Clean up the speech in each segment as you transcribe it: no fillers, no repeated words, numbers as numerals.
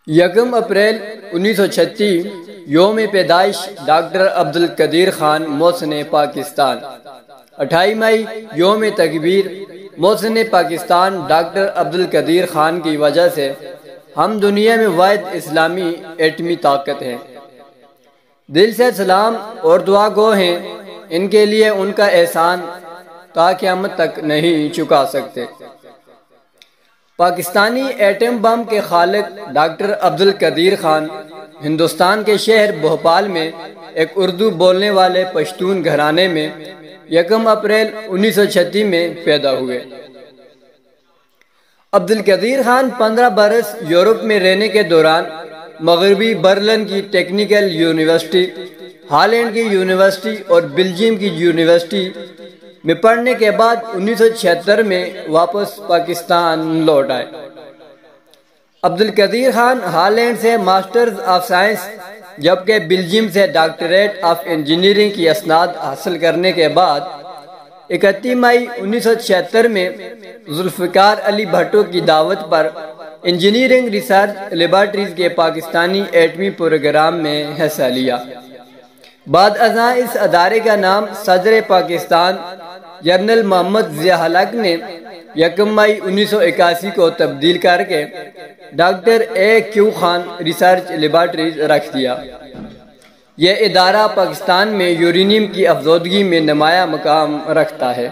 یکم اپریل 1936 یوم پیدائش ڈاکٹر عبدالقدیر خان محسن پاکستان۔ 28 مئی یوم تکبیر محسن پاکستان ڈاکٹر عبدالقدیر خان کی وجہ سے ہم دنیا میں واحد اسلامی ایٹمی طاقت ہیں۔ دل سے سلام اور دعا گو ہیں، ان کے لیے ان کا احسان تا قیامت تک نہیں چکا سکتے۔ پاکستانی ایٹم بم کے خالق ڈاکٹر عبدالقدیر خان ہندوستان کے شہر بھوپال میں ایک اردو بولنے والے پشتون گھرانے میں یکم اپریل 1936 میں پیدا ہوئے۔ عبدالقدیر خان 15 برس یورپ میں رہنے کے دوران مغربی برلن کی ٹیکنیکل یونیورسٹی، ہالینڈ کی یونیورسٹی اور بیلجیم کی یونیورسٹی میں پڑھنے کے بعد 1976 میں واپس پاکستان لوٹ آئے۔ عبدالقدیر خان ہالینڈ سے ماسٹرز آف سائنس جبکہ بیلجیم سے ڈاکٹریٹ آف انجینئرنگ کی اسناد حاصل کرنے کے بعد 31 مئی 1976 میں ذوالفقار علی بھٹو کی دعوت پر انجینئرنگ ریسرچ لیبارٹریز کے پاکستانی ایٹمی پروگرام میں حصہ لیا۔ بعد ازاں اس ادارے کا نام صدر پاکستان جنرل محمد ضیاء الحق نے یکم مئی 1981 کو تبدیل کر کے doctor A.Q. Khan research laboratories رکھ دیا۔ یہ ادارہ پاکستان میں یورینیم کی افزودگی میں نمایاں مقام رکھتا ہے۔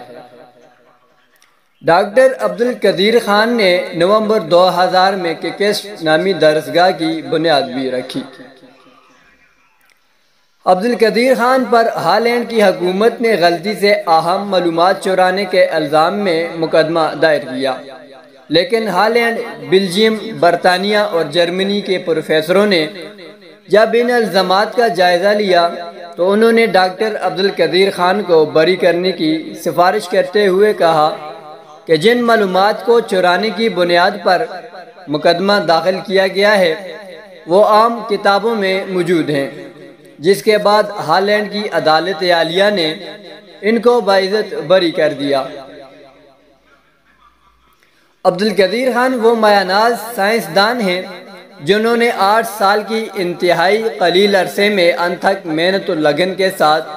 ڈاکٹر عبدالقدیر خان نے نومبر 2000 میں کیکسٹ نامی درسگاہ کی بنیاد بھی رکھی۔ عبدالقدیر خان پر ہالینڈ کی حکومت نے غلطی سے اہم معلومات چرانے کے الزام میں مقدمہ دائر کیا، لیکن ہالینڈ، بیلجیم، برطانیہ اور جرمنی کے پروفیسروں نے جب ان الزامات کا جائزہ لیا تو انہوں نے ڈاکٹر عبدالقدیر خان کو بری کرنے کی سفارش کرتے ہوئے کہا کہ جن معلومات کو چرانے کی بنیاد پر مقدمہ داخل کیا گیا ہے وہ عام کتابوں میں موجود ہیں، جس کے بعد ہالینڈ کی عدالت عالیہ نے ان کو باعزت بری کر دیا۔ عبدالقدیر خان وہ مایہ ناز سائنسدان ہیں جنہوں نے 8 سال کی انتہائی قلیل عرصے میں انتھک محنت و لگن کے ساتھ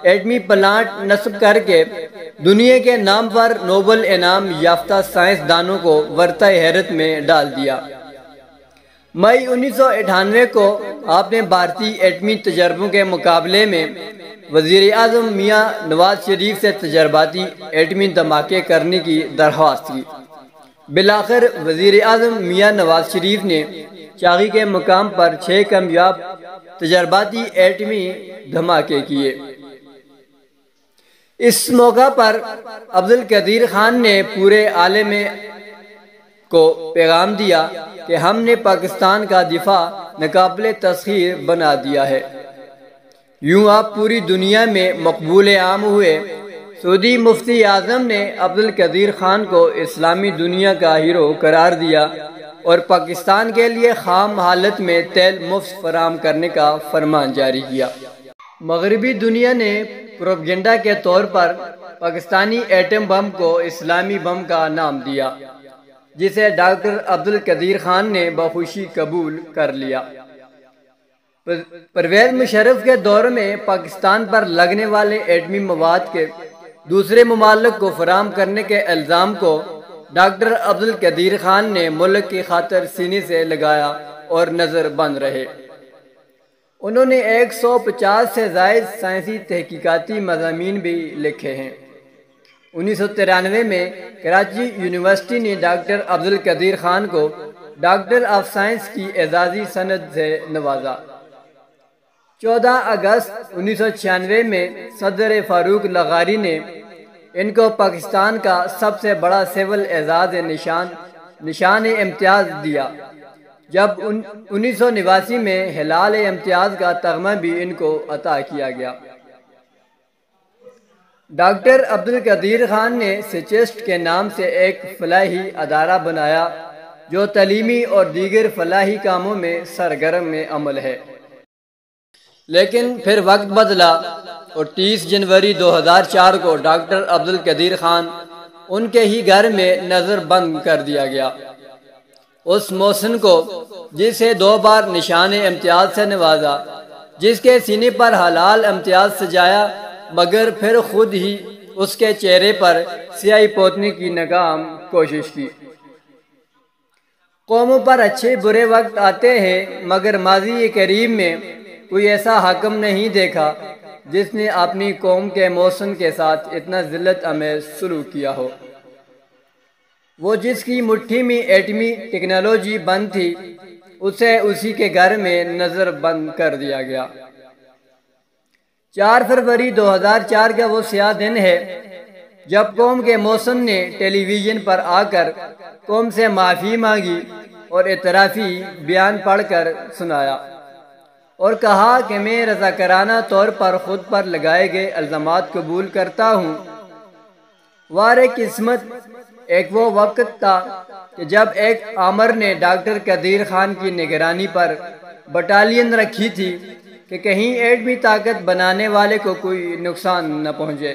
ایٹمی پلانٹ نصب کر کے دنیا کے نام پر نوبل انعام یافتہ سائنسدانوں کو ورطہ حیرت میں ڈال دیا۔ مئی 1998 کو آپ نے بھارتی ایٹمی تجربوں کے مقابلے میں وزیر اعظم میاں نواز شریف سے تجرباتی ایٹمی دھماکے کرنے کی درخواست کی۔ بالآخر وزیر اعظم میاں نواز شریف نے چاغی کے مقام پر 6 کامیاب تجرباتی ایٹمی دھماکے کیے۔ اس موقع پر عبدالقدیر خان نے پورے عالم کو پیغام دیا کہ ہم نے پاکستان کا دفاع ناقابل تسخیر بنا دیا ہے۔ یوں آپ پوری دنیا میں مقبول عام ہوئے۔ سعودی مفتی اعظم نے عبدالقدیر خان کو اسلامی دنیا کا ہیرو قرار دیا اور پاکستان کے لیے خام حالت میں تیل مفت فراہم کرنے کا فرمان جاری کیا۔ مغربی دنیا نے پروپیگنڈا کے طور پر پاکستانی ایٹم بم کو اسلامی بم کا نام دیا، جسے ڈاکٹر عبدالقدیر خان نے بخوشی قبول کر لیا۔ پرویز مشرف کے دور میں پاکستان پر لگنے والے ایٹمی مواد کے دوسرے ممالک کو فراہم کرنے کے الزام کو ڈاکٹر عبدالقدیر خان نے ملک کی خاطر سینے سے لگایا اور نظر بند رہے۔ انہوں نے 150 سے زائد سائنسی تحقیقاتی مضامین بھی لکھے ہیں۔ 1993 میں کراچی یونیورسٹی نے ڈاکٹر عبدالقدیر خان کو ڈاکٹر آف سائنس کی اعزازی سند سے نوازا۔ 14 اگست 1996 میں صدر فاروق لغاری نے ان کو پاکستان کا سب سے بڑا سول اعزاز نشان امتیاز دیا، جب 1989 میں ہلال امتیاز کا تمغہ بھی ان کو عطا کیا گیا۔ ڈاکٹر عبدالقدیر خان نے سچسٹ کے نام سے ایک فلاحی ادارہ بنایا جو تعلیمی اور دیگر فلاحی کاموں میں سرگرم عمل ہے۔ لیکن پھر وقت بدلا اور 30 جنوری 2004 کو ڈاکٹر عبدالقدیر خان ان کے ہی گھر میں نظر بند کر دیا گیا۔ اس محسن کو جسے 2 بار نشان امتیاز سے نوازا، جس کے سینے پر حلال امتیاز سجایا، مگر پھر خود ہی اس کے چہرے پر سیاہی پوتنے کی ناکام کوشش کی۔ قوموں پر اچھے برے وقت آتے ہیں، مگر ماضی قریب میں کوئی ایسا حاکم نہیں دیکھا جس نے اپنی قوم کے محسن کے ساتھ اتنا ذلت امیز سلوک کیا ہو۔ وہ جس کی مٹھی میں ایٹمی ٹیکنالوجی بند تھی، اسے اسی کے گھر میں نظر بند کر دیا گیا۔ 4 فروری 2004 کا وہ سیاہ دن ہے جب قوم کے محسن نے ٹیلی ویژن پر آ کر قوم سے معافی مانگی اور اعترافی بیان پڑھ کر سنایا اور کہا کہ میں رضاکارانہ طور پر خود پر لگائے گئے الزامات قبول کرتا ہوں۔ وار قسمت، ایک وہ وقت تھا کہ جب ایک آمر نے ڈاکٹر قدیر خان کی نگرانی پر بٹالین رکھی تھی کہ کہیں ایٹمی طاقت بنانے والے کو کوئی نقصان نہ پہنچے،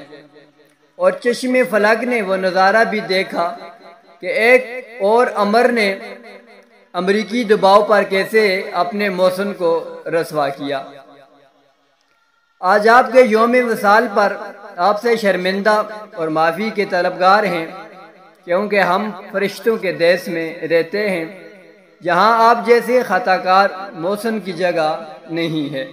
اور چشم فلک نے وہ نظارہ بھی دیکھا کہ ایک اور امر نے امریکی دباؤ پر کیسے اپنے محسن کو رسوا کیا۔ آج آپ کے یوم وصال پر آپ سے شرمندہ اور معافی کے طلبگار ہیں، کیونکہ ہم فرشتوں کے دیس میں رہتے ہیں جہاں آپ جیسے خطا کار محسن کی جگہ نہیں ہے۔